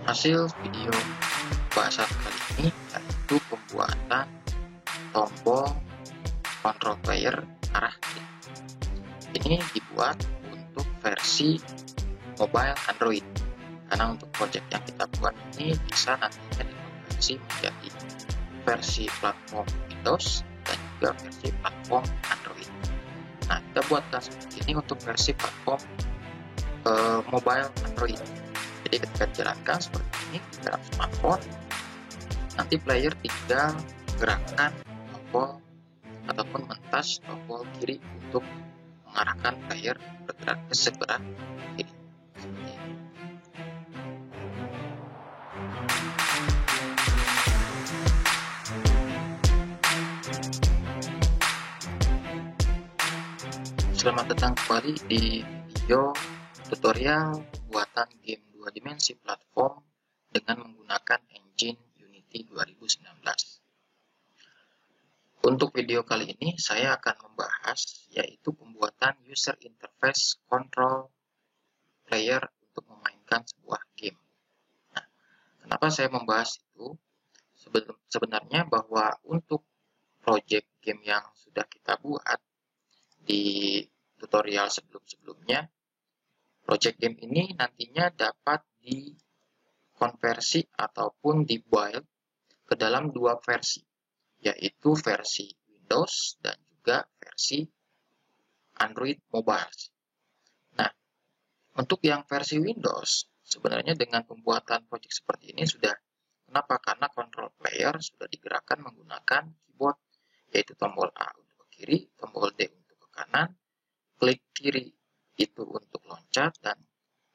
Hasil video bahasan kali ini yaitu pembuatan tombol control player arah kiri. Ini dibuat untuk versi mobile Android, karena untuk project yang kita buat ini bisa nantinya dikonversi menjadi versi platform Windows dan juga versi platform Android. Nah, kita buatkan seperti ini untuk versi platform mobile Android. Jadi ketika dijalankan seperti ini di dalam smartphone, nanti player tinggal gerakan tombol ataupun mentas tombol kiri untuk mengarahkan player bergerak ke sebelah kiri. Seperti ini. Selamat datang kembali di video tutorial pembuatan game 2 dimensi platform dengan menggunakan engine Unity 2019. Untuk video kali ini saya akan membahas yaitu pembuatan user interface control player untuk memainkan sebuah game. Nah, kenapa saya membahas itu? Sebenarnya bahwa untuk project game yang sudah kita buat di tutorial sebelum-sebelumnya, project game ini nantinya dapat dikonversi ataupun dibuild ke dalam dua versi, yaitu versi Windows dan juga versi Android mobile. Nah, untuk yang versi Windows, sebenarnya dengan pembuatan project seperti ini sudah, kenapa? Karena control player sudah digerakkan menggunakan keyboard, yaitu tombol A untuk ke kiri, tombol D untuk ke kanan, klik kiri itu untuk loncat, dan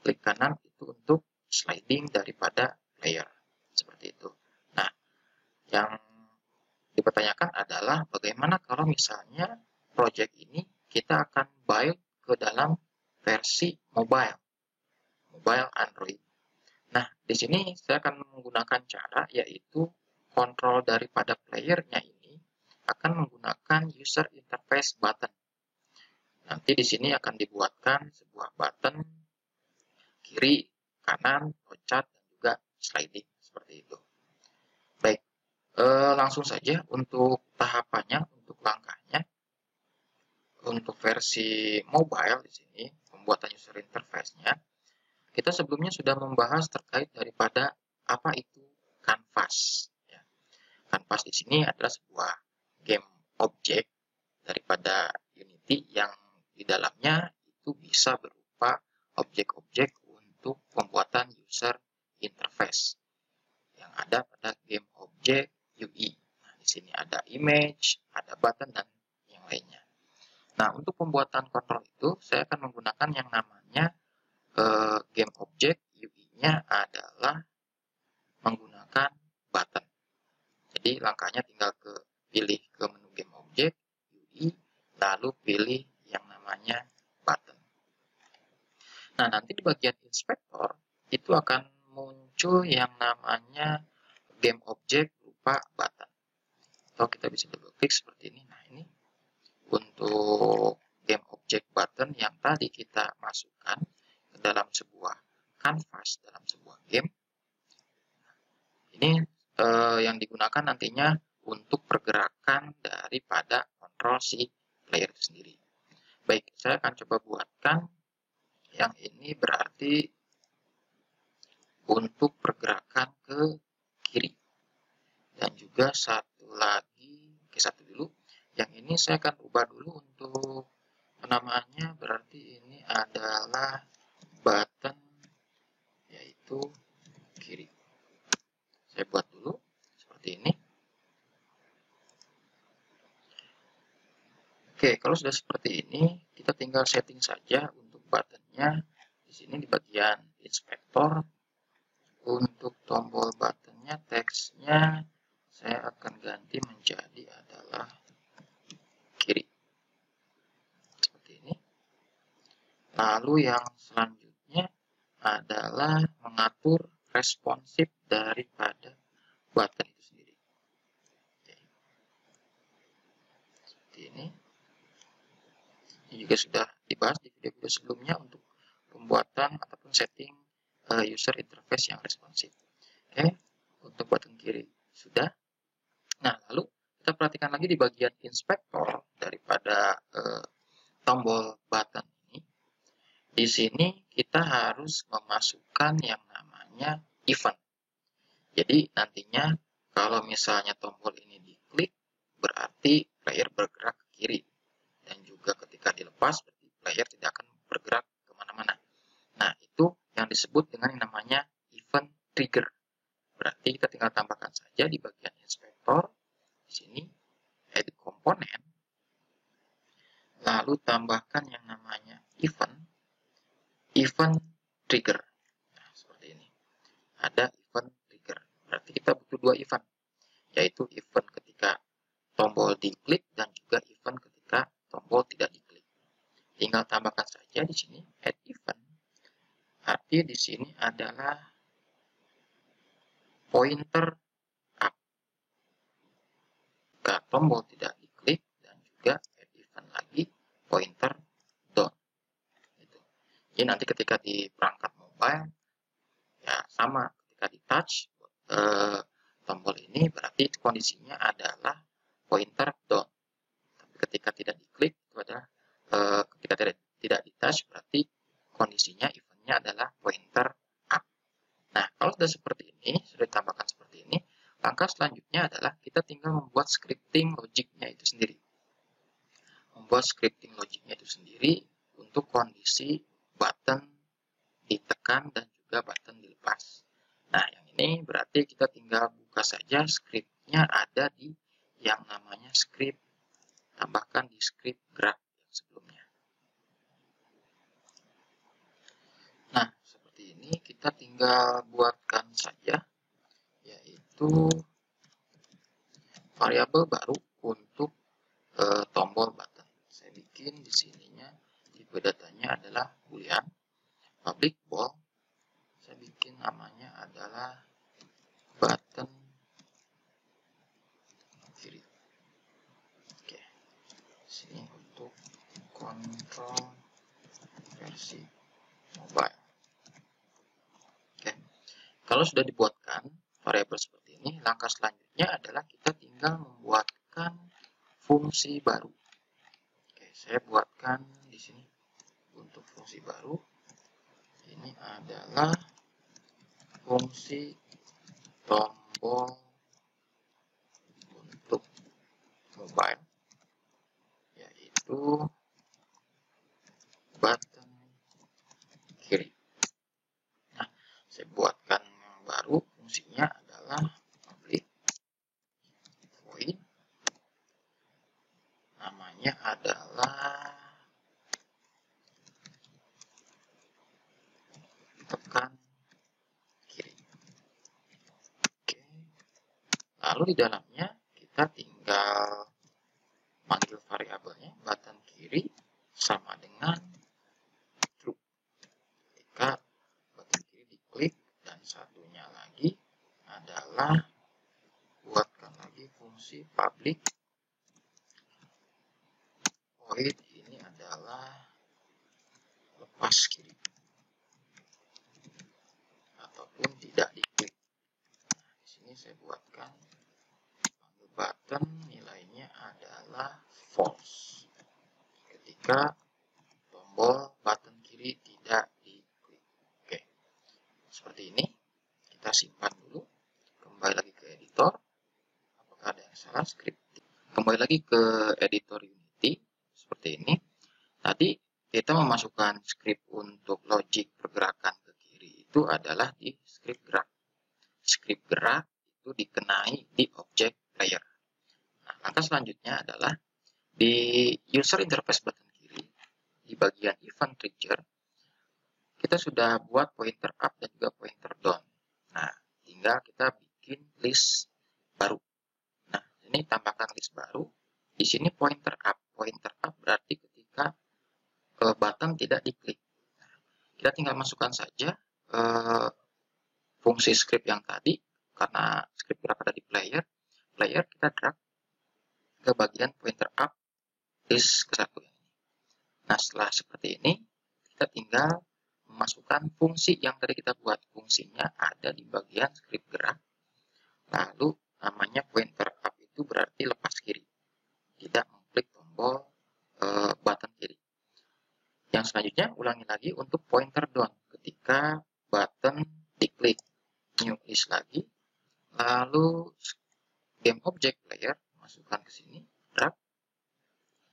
klik kanan itu untuk sliding daripada player. Seperti itu. Nah, yang dipertanyakan adalah bagaimana kalau misalnya project ini kita akan build ke dalam versi mobile Android. Nah, di sini saya akan menggunakan cara yaitu kontrol daripada playernya ini akan menggunakan user interface button. Nanti di sini akan dibuatkan sebuah button kiri, kanan, loncat, dan juga sliding seperti itu. Baik, langsung saja untuk tahapannya, untuk langkahnya. Untuk versi mobile di sini, pembuatan user interface-nya, kita sebelumnya sudah membahas terkait daripada apa itu canvas. Ya. Canvas di sini adalah sebuah game object daripada Unity yang di dalamnya itu bisa berupa objek-objek untuk pembuatan user interface yang ada pada game objek UI. Nah, di sini ada image, ada button, dan yang lainnya. Nah, untuk pembuatan kontrol itu saya akan menggunakan yang namanya game objek UI-nya adalah menggunakan button. Jadi langkahnya tinggal pilih ke menu game objek UI, lalu pilih yang namanya button. Nah, nanti di bagian inspektor itu akan muncul yang namanya game objek berupa button. Atau kita bisa double klik seperti ini. Nah, ini untuk game objek button yang tadi kita masukkan ke dalam sebuah canvas, dalam sebuah game. Ini yang digunakan nantinya untuk pergerakan daripada kontrol si player itu sendiri. Baik, saya akan coba buatkan yang ini berarti untuk pergerakan ke kiri. Dan juga satu lagi, satu dulu. Yang ini saya akan ubah dulu untuk penamaannya, berarti ini adalah button, yaitu kiri. Saya buat dulu seperti ini. Oke, kalau sudah seperti ini, kita tinggal setting saja untuk buttonnya. Di sini di bagian inspektor, untuk tombol buttonnya, teksnya saya akan ganti menjadi adalah kiri. Seperti ini. Lalu yang selanjutnya adalah mengatur responsif daripada button itu sendiri. Oke. Seperti ini. Ini juga sudah dibahas di video-video sebelumnya untuk pembuatan ataupun setting user interface yang responsif. Oke, untuk button kiri sudah. Nah, lalu kita perhatikan lagi di bagian inspektor daripada tombol button ini. Di sini kita harus memasukkan yang namanya event. Jadi nantinya kalau misalnya tombol ini diklik, berarti player bergerak ke kiri. Dan juga ketika dilepas, berarti player tidak akan bergerak kemana-mana. Nah, itu yang disebut dengan yang namanya event trigger. Berarti kita tinggal tambahkan saja di bagian inspektor, di sini, edit komponen, lalu tambahkan yang namanya event trigger. Nah, seperti ini. Ada event trigger. Berarti kita butuh dua event, yaitu event ketika tombol diklik dan juga event ketika tombol tidak diklik. Tinggal tambahkan saja di sini add event. Arti di sini adalah pointer up. Jika tombol tidak diklik dan juga add event lagi pointer down. Gitu. Jadi nanti ketika di perangkat mobile ya sama, ketika di touch tombol ini berarti kondisinya adalah pointer down. Tapi ketika tidak diklik itu adalah ketika tidak di touch berarti kondisinya eventnya adalah pointer up. Nah, kalau sudah seperti ini, sudah ditambahkan seperti ini, langkah selanjutnya adalah kita tinggal membuat scripting logiknya itu sendiri. Membuat scripting logiknya itu sendiri untuk kondisi button ditekan dan juga button dilepas. Nah, yang ini berarti kita tinggal buka saja scriptnya ada di yang namanya script, tambahkan di script gerak yang sebelumnya. Nah, seperti ini kita tinggal buatkan saja, yaitu variabel baru untuk tombol button. Saya bikin di sininya tipe datanya adalah boolean public bold. Saya bikin namanya adalah button kiri. Oke, sini untuk kontrol versi mobile. Oke, kalau sudah dibuatkan variabel seperti ini, langkah selanjutnya adalah kita tinggal membuatkan fungsi baru. Oke, saya buatkan di sini untuk fungsi baru. Ini adalah fungsi tombol untuk mobile, yaitu button kiri. Nah, saya buatkan yang baru, fungsinya adalah public void, namanya adalah tekan kiri. Oke. Lalu di dalamnya kita tinggal panggil variabelnya button kiri sama dengan true. Ketika button kiri diklik, dan satunya lagi adalah buatkan lagi fungsi public void, ini adalah lepas kiri ataupun tidak diklik. Nah, di sini saya buatkan panggil button nilainya adalah false ketika tombol button kiri tidak diklik. Oke, seperti ini. Kita simpan dulu. Kembali lagi ke editor. Apakah ada yang salah script? Kembali lagi ke editor Unity. Seperti ini. Tadi kita memasukkan script untuk logic pergerakan ke kiri itu adalah di script gerak. Script gerak itu dikenai di objek player. Nah, langkah selanjutnya adalah di user interface button kiri, di bagian event trigger, kita sudah buat pointer up dan juga pointer down. Nah, tinggal kita bikin list baru. Nah, ini tambahkan list baru. Di sini pointer up. Pointer up berarti ketika button tidak diklik. Nah, kita tinggal masukkan saja fungsi script yang tadi, karena script gerak ada di player. Player kita drag ke bagian pointer up list ke satu ini. Nah, setelah seperti ini, kita tinggal memasukkan fungsi yang tadi kita buat. Fungsinya ada di bagian script gerak. Lalu namanya pointer up itu berarti lepas kiri. Tidak mengklik tombol button kiri. Yang selanjutnya ulangi lagi untuk pointer down. Ketika button diklik, new list lagi. Lalu game object player masukkan ke sini, drag.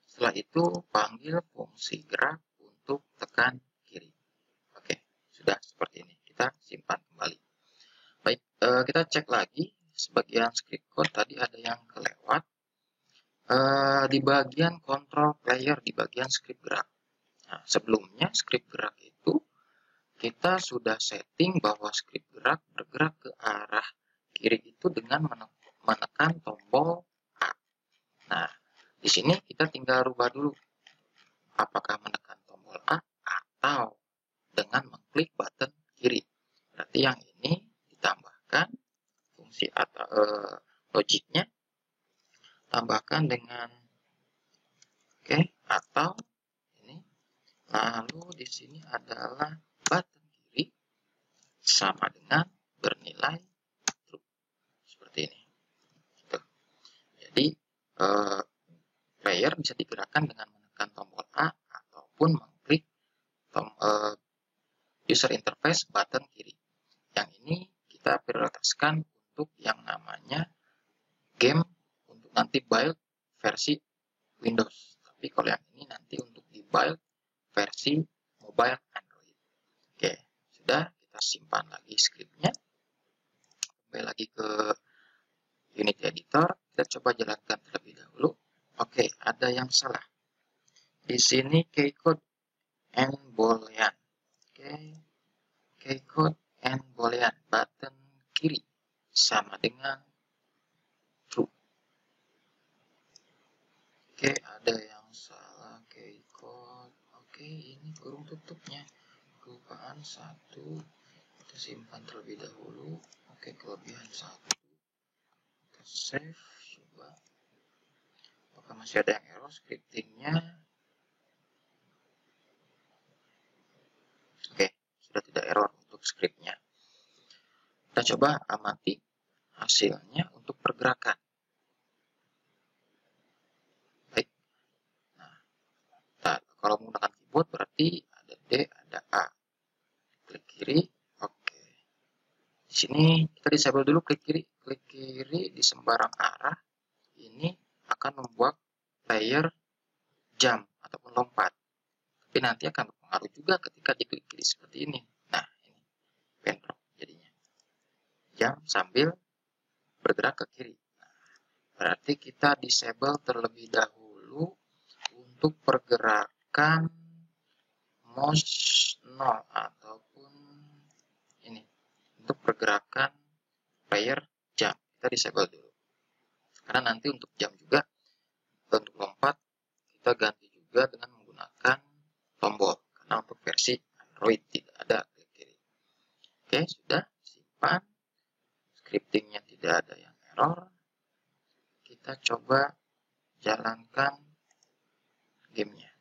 Setelah itu panggil fungsi gerak untuk tekan kiri. Oke, sudah seperti ini. Kita simpan kembali. Baik, kita cek lagi sebagian script code tadi ada yang kelewat. Di bagian control player di bagian script gerak. Nah, sebelumnya script gerak itu kita sudah setting bahwa script gerak bergerak ke arah kiri itu dengan menekan tombol A. Nah, di sini kita tinggal rubah dulu. Apakah menekan tombol A atau dengan mengklik button kiri. Berarti yang ini ditambahkan fungsi atau logiknya. Tambahkan dengan atau ini. Lalu di sini adalah button kiri sama dengan bernilai true. Seperti ini. Jadi player bisa digerakkan dengan menekan tombol A ataupun mengklik user interface button kiri. Yang ini kita prioritaskan untuk yang namanya game untuk nanti build versi Windows. Tapi kalau yang ini nanti untuk di build versi mobile Android. Oke, sudah, kita simpan lagi scriptnya. Kembali lagi ke Unity Editor, kita coba jalankan terlebih dahulu. Oke, ada yang salah. Di sini keycode and boolean. Oke, keycode and boolean button kiri sama dengan true. Oke, ada yang salah keycode. Oke, ini kurung tutupnya. Kelupaan 1. Kita simpan terlebih dahulu. Oke, kelebihan 1. Kita save, coba. Apakah masih ada yang error scriptingnya? Oke, sudah tidak error untuk scriptnya. Kita coba amati hasilnya untuk pergerakan. Baik. Nah, kalau menggunakan keyboard berarti ada D, ada A. Klik kiri, oke. Di sini kita disable dulu klik kiri. Klik kiri di sembarang arah. Ini akan membuat player jump ataupun lompat. Tapi nanti akan berpengaruh juga ketika diklik kiri seperti ini. Nah, ini penrock jadinya. Jump sambil bergerak ke kiri. Nah, berarti kita disable terlebih dahulu untuk pergerakan mouse 0 ataupun ini untuk pergerakan player jump. Kita disable dulu. Karena nanti untuk jump juga, untuk lompat, kita ganti juga dengan menggunakan tombol. Karena untuk versi Android tidak ada klik kiri. Oke, sudah. Simpan. Scriptingnya tidak ada yang error. Kita coba jalankan gamenya.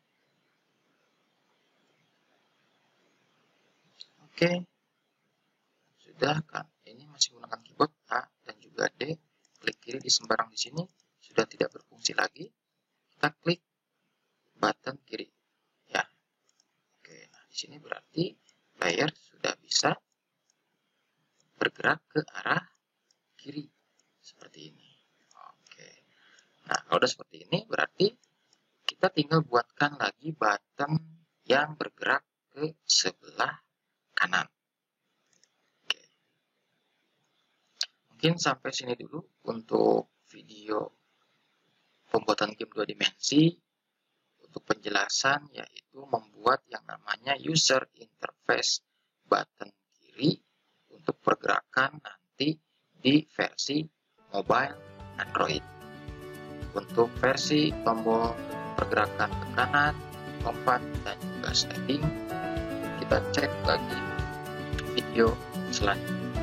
Oke. Sudah kan? Ini masih menggunakan keyboard A dan juga D. Klik kiri di sembarang di sini sudah tidak berfungsi lagi. Kita klik button kiri. Ya. Oke, nah di sini berarti player sudah bisa bergerak ke arah kiri seperti ini. Oke. Nah, kalau udah seperti ini berarti kita tinggal buatkan lagi button yang bergerak ke sebelah kanan. Mungkin sampai sini dulu untuk video pembuatan game 2 dimensi. Untuk penjelasan yaitu membuat yang namanya user interface button kiri untuk pergerakan nanti di versi mobile Android. Untuk versi tombol pergerakan ke kanan, lompat, dan juga sliding, kita cek lagi video selanjutnya.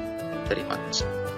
Terima kasih.